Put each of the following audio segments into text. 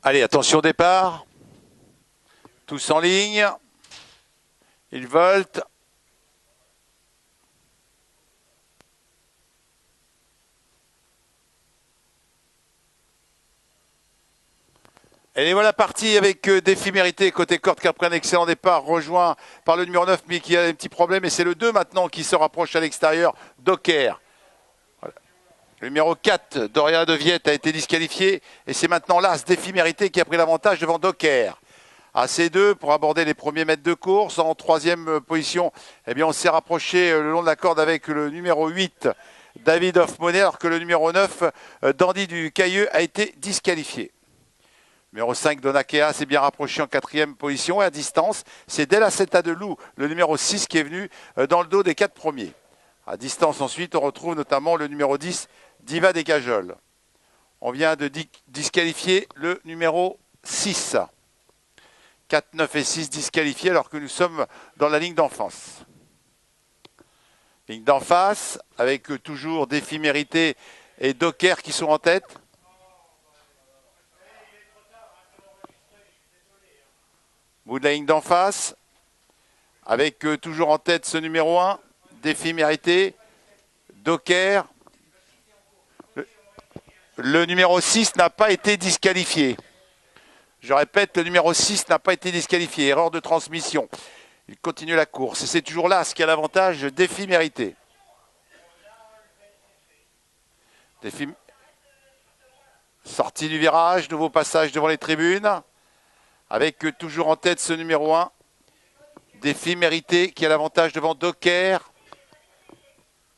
Allez, attention départ. Tous en ligne. Ils voltent. Et les voilà partis avec Défi Mérité côté corde qui a pris un excellent départ, rejoint par le numéro 9 mais qui a un petit problème. Et c'est le 2 maintenant qui se rapproche à l'extérieur, Docker. Voilà. Le numéro 4, Doria de Viette, a été disqualifié. Et c'est maintenant l'As Défi Mérité qui a pris l'avantage devant Docker. À ces deux, pour aborder les premiers mètres de course, en troisième position, eh bien, on s'est rapproché le long de la corde avec le numéro 8, David Hoffmonnet, alors que le numéro 9, Dandy du Cailleux, a été disqualifié. Numéro 5, Donakea s'est bien rapproché en quatrième position et à distance, c'est Della Seta de Loup, le numéro 6 qui est venu dans le dos des 4 premiers. À distance ensuite, on retrouve notamment le numéro 10, Diva des Cajoles. On vient de disqualifier le numéro 6. 4, 9 et 6 disqualifiés alors que nous sommes dans la ligne d'en face. Ligne d'en face avec toujours Défi Mérité et Docker qui sont en tête. Bout de la ligne d'en face, avec toujours en tête ce numéro 1, Défi Mérité, Docker. Le numéro 6 n'a pas été disqualifié. Je répète, le numéro 6 n'a pas été disqualifié. Erreur de transmission. Il continue la course. Et c'est toujours là ce qui a l'avantage, Défi Mérité. Défi... Sortie du virage, nouveau passage devant les tribunes. Avec toujours en tête ce numéro 1, Défi Mérité, qui a l'avantage devant Docker.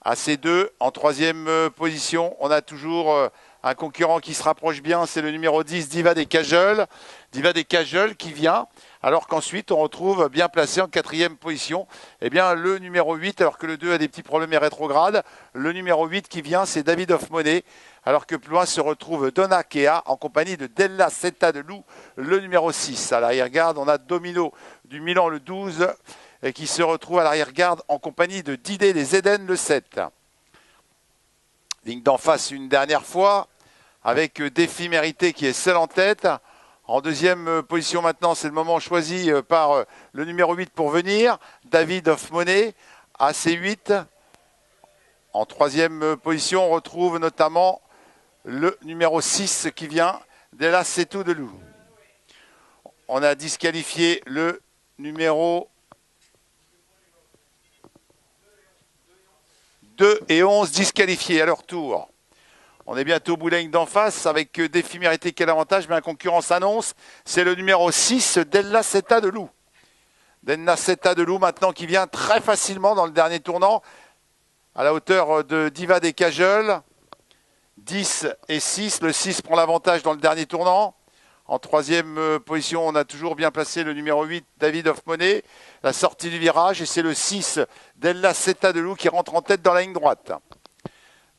À ces deux, en troisième position, on a toujours un concurrent qui se rapproche bien, c'est le numéro 10, Diva des Cajoles. Diva des Cajoles qui vient, alors qu'ensuite on retrouve bien placé en quatrième position, eh bien, le numéro 8, alors que le 2 a des petits problèmes et rétrograde. Le numéro 8 qui vient, c'est David Hoffmonnet. Alors que plus loin se retrouve Donakea en compagnie de Della Seta de Loup, le numéro 6. À l'arrière-garde, on a Domino du Milan, le 12, et qui se retrouve à l'arrière-garde en compagnie de Didé des Eden, le 7. Ligne d'en face une dernière fois, avec Défi Mérité qui est seul en tête. En deuxième position maintenant, c'est le moment choisi par le numéro 8 pour venir, David Hoffmonnet, AC8. En troisième position, on retrouve notamment le numéro 6 qui vient, Della Seta de Loup. On a disqualifié le numéro 2 et 11 disqualifiés à leur tour. On est bientôt au bout de la ligne d'en face avec Défi Mérité qui a l'avantage, mais un concurrent s'annonce. C'est le numéro 6, Della Seta de Loup. Della Seta de Loup maintenant qui vient très facilement dans le dernier tournant à la hauteur de Diva des Cajoles. 10 et 6, le 6 prend l'avantage dans le dernier tournant. En troisième position, on a toujours bien placé le numéro 8, David Hoffmonnet. La sortie du virage, et c'est le 6, Della Seta de Loup qui rentre en tête dans la ligne droite.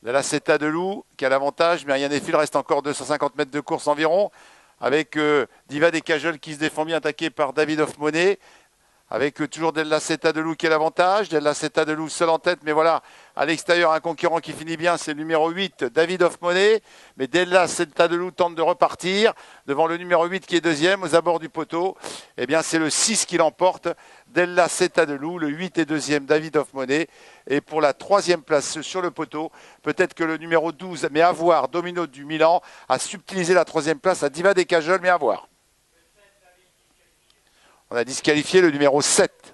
Della Seta de Loup qui a l'avantage, mais rien n'est fait, il reste encore 250 mètres de course environ. Avec Diva des Cajoles qui se défend bien, attaqué par David Hoffmonnet. Avec toujours Della Seta de Loup qui a l'avantage. Della Seta de Loup seul en tête, mais voilà, à l'extérieur, un concurrent qui finit bien, c'est le numéro 8, David Hoffmonnet. Mais Della Seta de Loup tente de repartir devant le numéro 8 qui est deuxième aux abords du poteau. Eh bien, c'est le 6 qui l'emporte, Della Seta de Loup. Le 8 est deuxième, David Hoffmonnet. Et pour la troisième place sur le poteau, peut-être que le numéro 12, mais à voir, Domino du Milan, a subtilisé la troisième place à Diva des Cajoles, mais à voir. On a disqualifié le numéro 7.